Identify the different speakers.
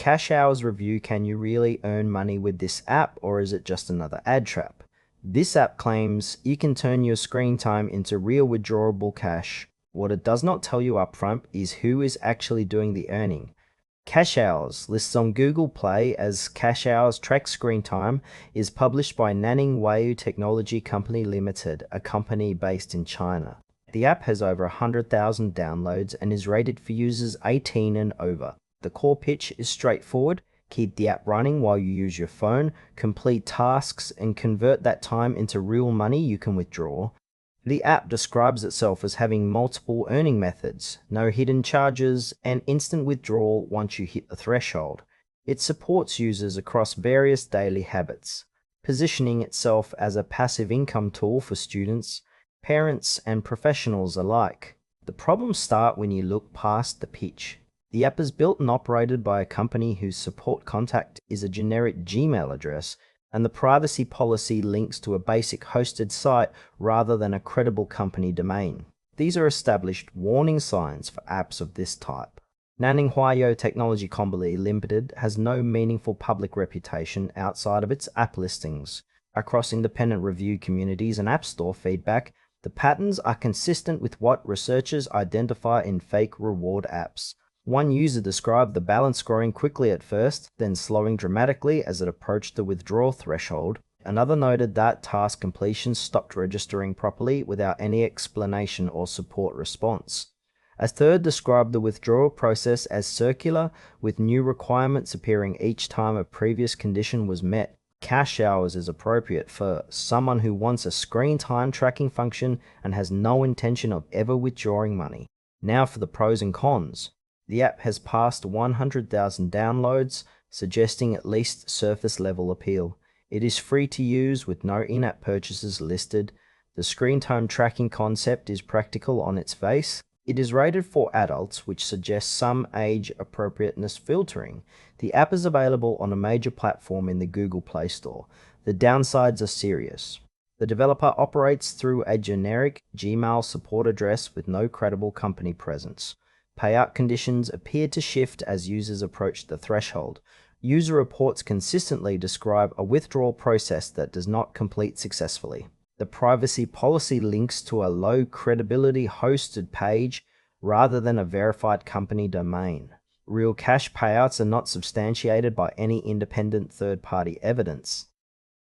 Speaker 1: Cash Hours review, can you really earn money with this app, or is it just another ad trap? This app claims you can turn your screen time into real withdrawable cash. What it does not tell you upfront is who is actually doing the earning. Cash Hours lists on Google Play as Cash Hours Track Screen Time, is published by Nanning Wayou Technology Company Limited, a company based in China. The app has over 100,000 downloads and is rated for users 18 and over. The core pitch is straightforward: keep the app running while you use your phone, complete tasks, and convert that time into real money you can withdraw. The app describes itself as having multiple earning methods, no hidden charges, and instant withdrawal once you hit the threshold. It supports users across various daily habits, positioning itself as a passive income tool for students, parents, and professionals alike. The problems start when you look past the pitch. The app is built and operated by a company whose support contact is a generic Gmail address, and the privacy policy links to a basic hosted site rather than a credible company domain. These are established warning signs for apps of this type. Nanning Wayou Technology Company Limited has no meaningful public reputation outside of its app listings. Across independent review communities and App Store feedback, the patterns are consistent with what researchers identify in fake reward apps. One user described the balance growing quickly at first, then slowing dramatically as it approached the withdrawal threshold. Another noted that task completion stopped registering properly without any explanation or support response. A third described the withdrawal process as circular, with new requirements appearing each time a previous condition was met. Cash Hours is appropriate for someone who wants a screen time tracking function and has no intention of ever withdrawing money. Now for the pros and cons. The app has passed 100,000 downloads, suggesting at least surface level appeal. It is free to use with no in-app purchases listed. The screen time tracking concept is practical on its face. It is rated for adults, which suggests some age appropriateness filtering. The app is available on a major platform in the Google Play Store. The downsides are serious. The developer operates through a generic Gmail support address with no credible company presence. Payout conditions appear to shift as users approach the threshold. User reports consistently describe a withdrawal process that does not complete successfully. The privacy policy links to a low credibility hosted page rather than a verified company domain. Real cash payouts are not substantiated by any independent third-party evidence.